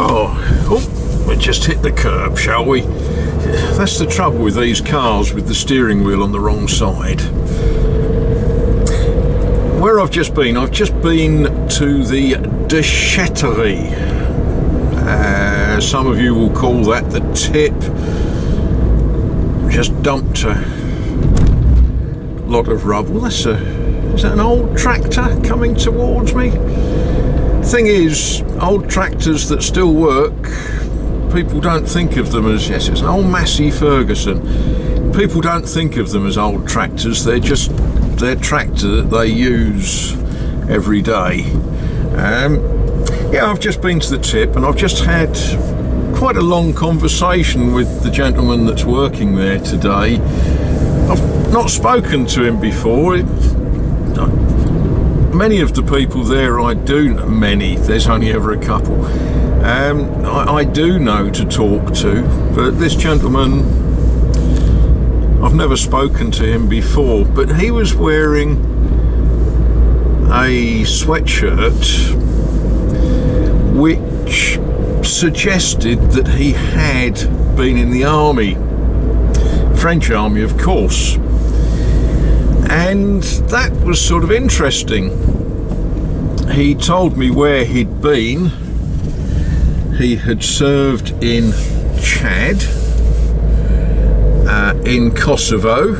Oh, we just hit the curb, shall we? That's the trouble with these cars with the steering wheel on the wrong side. Where I've just been to the Déchetterie. Some of you will call that the tip. Just dumped a lot of rubble. Is that an old tractor coming towards me? Thing is, old tractors that still work, people don't think of them as, yes, it's an old Massey Ferguson. People don't think of them as old tractors. They're just their tractor that they use every day. Yeah, I've just been to the tip and I've just had quite a long conversation with the gentleman that's working there today. I've not spoken to him before. Many of the people there I do, there's only ever a couple, I do know to talk to, but this gentleman, I've never spoken to him before, but he was wearing a sweatshirt which suggested that he had been in the army, French army of course. And that was sort of interesting. He told me where he'd been. He had served in Chad, in Kosovo,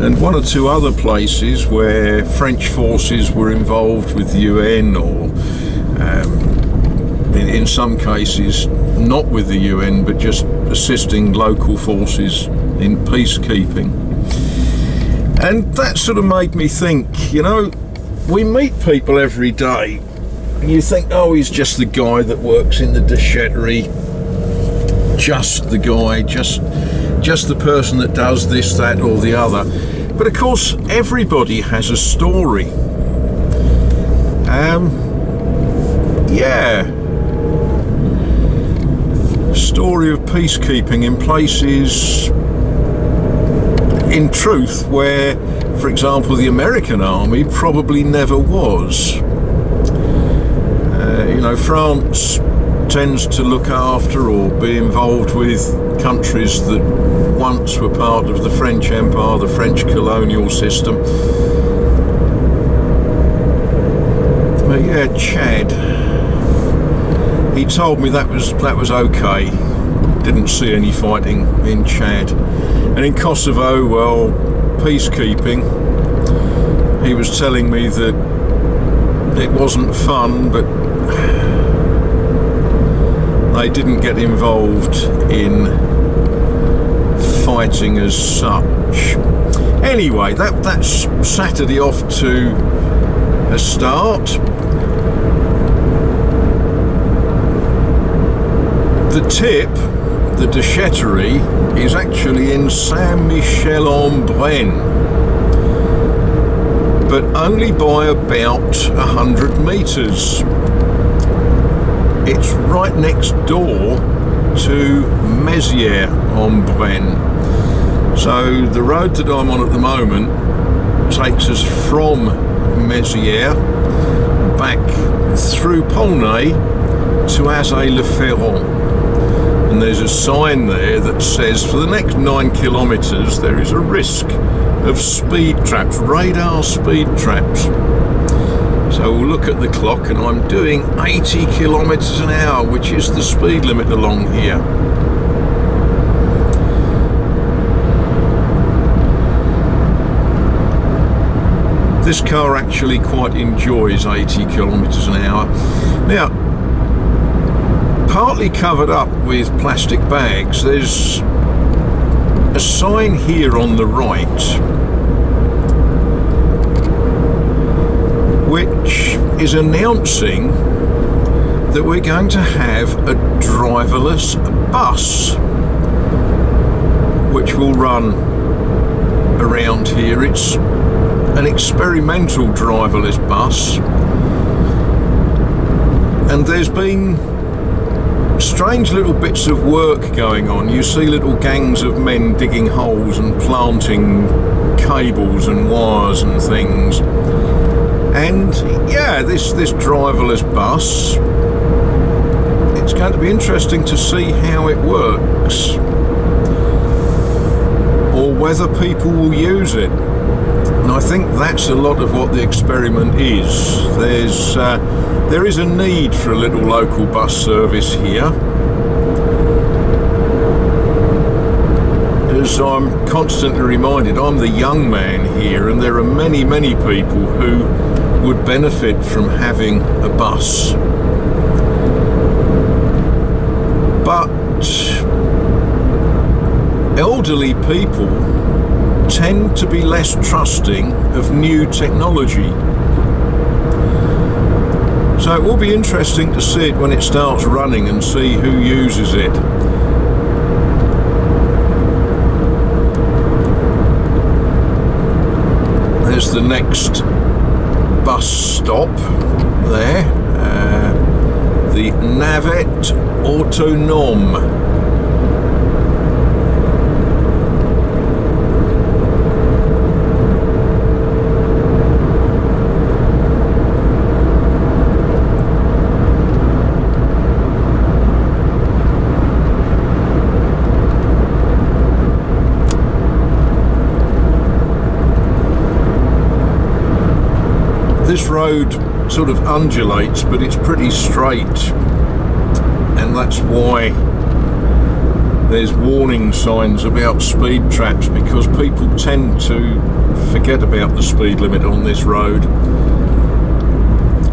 and one or two other places where French forces were involved with the UN, or in some cases not with the UN, but just assisting local forces in peacekeeping. And that sort of made me think, you know, we meet people every day and you think, oh, he's just the guy that works in the Déchetterie, just the guy, just the person that does this, that or the other. But of course, everybody has a story. Yeah. Story of peacekeeping in places, in truth, where, for example, the American army probably never was. You know, France tends to look after or be involved with countries that once were part of the French Empire, the French colonial system. But yeah, Chad. He told me that was okay. Didn't see any fighting in Chad. And in Kosovo, well, peacekeeping. He was telling me that it wasn't fun, but they didn't get involved in fighting as such. Anyway, that's Saturday off to a start. The tip, the Déchetterie, is actually in Saint-Michel-en-Brenne, but only by about 100 metres. It's right next door to Mezieres-en-Brenne. So the road that I'm on at the moment takes us from Mezieres back through Polnay to Azay-le-Ferron. And there's a sign there that says for the next 9 kilometres there is a risk of speed traps, radar speed traps. So we'll look at the clock and I'm doing 80 kilometres an hour, which is the speed limit along here. This car actually quite enjoys 80 kilometres an hour. Now, partly covered up with plastic bags, there's a sign here on the right which is announcing that we're going to have a driverless bus which will run around here. It's an experimental driverless bus, and there's been strange little bits of work going on. You see little gangs of men digging holes and planting cables and wires and things. And yeah, this driverless bus it's going to be interesting to see how it works, or whether people will use it. And I think that's a lot of what the experiment is. There is a need for a little local bus service here. As I'm constantly reminded, I'm the young man here, and there are many, many people who would benefit from having a bus. But elderly people tend to be less trusting of new technology. So it will be interesting to see it when it starts running and see who uses it. There's the next bus stop there, the Navette Autonome. This road sort of undulates, but it's pretty straight, and that's why there's warning signs about speed traps, because people tend to forget about the speed limit on this road.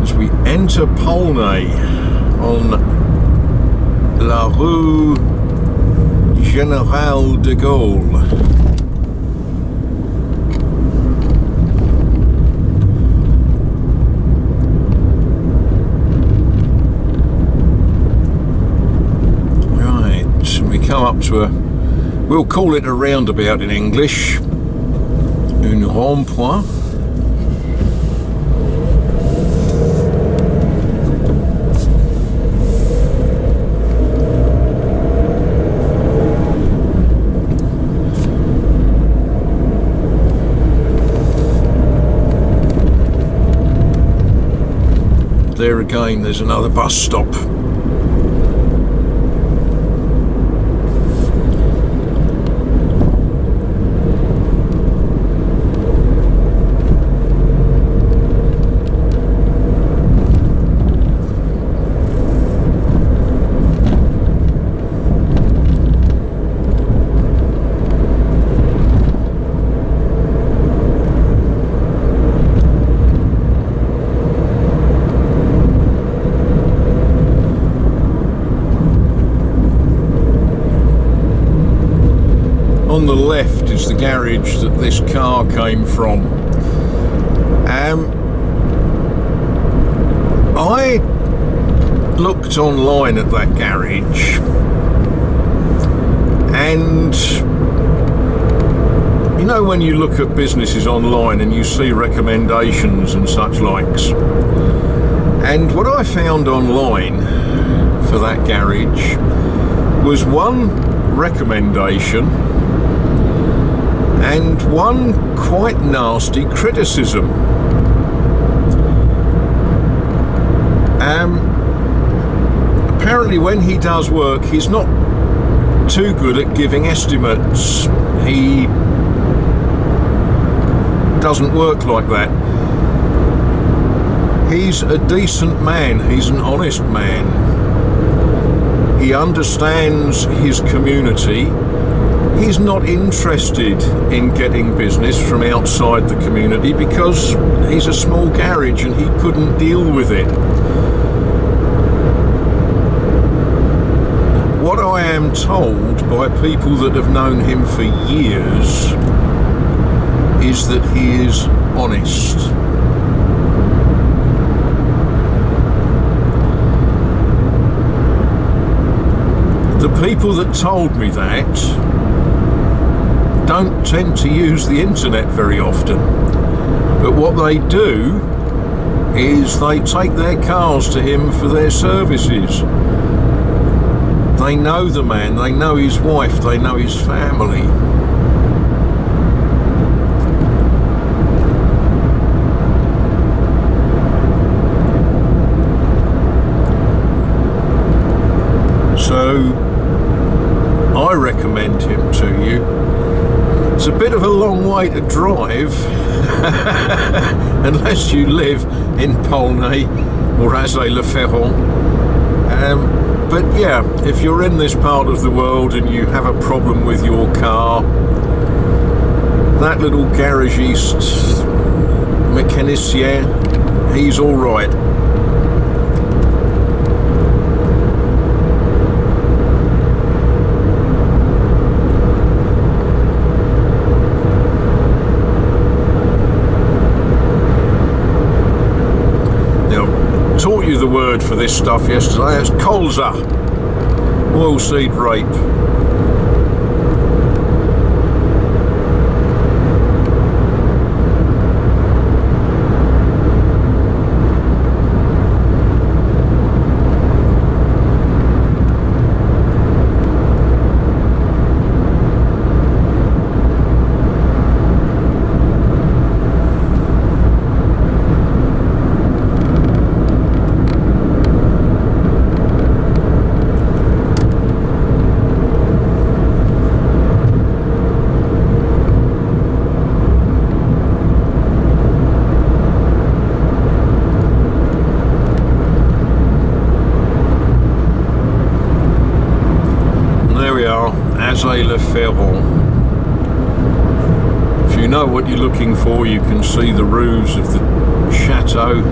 As we enter Polnay on La Rue Général de Gaulle. Come up to we'll call it a roundabout in English, un rond-point. There again, there's another bus stop. On the left is the garage that this car came from. I looked online at that garage, and you know when you look at businesses online and you see recommendations and such likes, and what I found online for that garage was one recommendation and one quite nasty criticism. Apparently when he does work, he's not too good at giving estimates. He doesn't work like that. He's a decent man, he's an honest man. He understands his community. He's not interested in getting business from outside the community because he's a small garage and he couldn't deal with it. What I am told by people that have known him for years is that he is honest. The people that told me that don't tend to use the internet very often, but what they do is they take their cars to him for their services. They know the man, they know his wife, they know his family. way to drive unless you live in Polnay or Azay-le-Ferron. But yeah, if you're in this part of the world and you have a problem with your car, that little garagiste mechanicien, he's all right. Taught you the word for this stuff yesterday. It's colza, oilseed rape. Azay-le-Ferron. If you know what you're looking for, you can see the roofs of the chateau.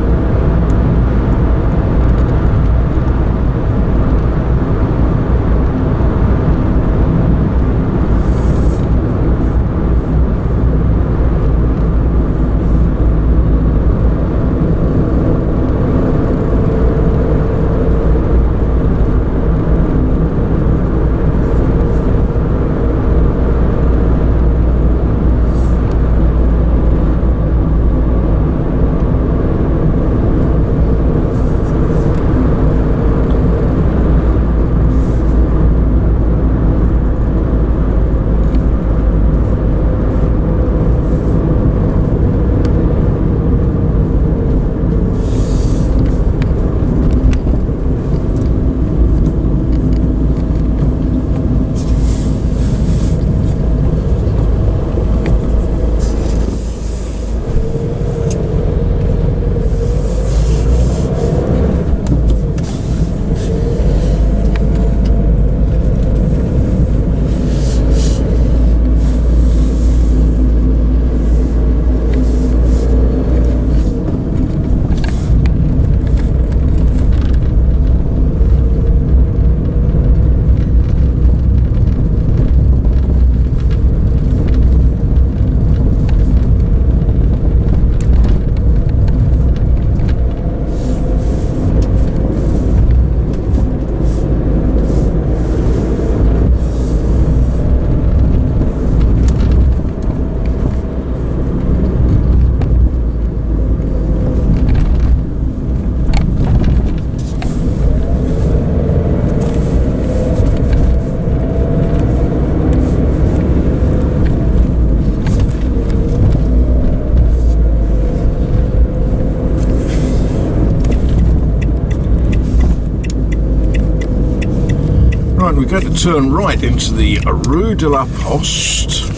Right, we're going to turn right into the Rue de la Poste.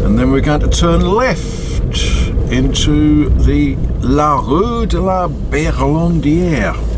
And then we're going to turn left into the La Rue de la Berlandière.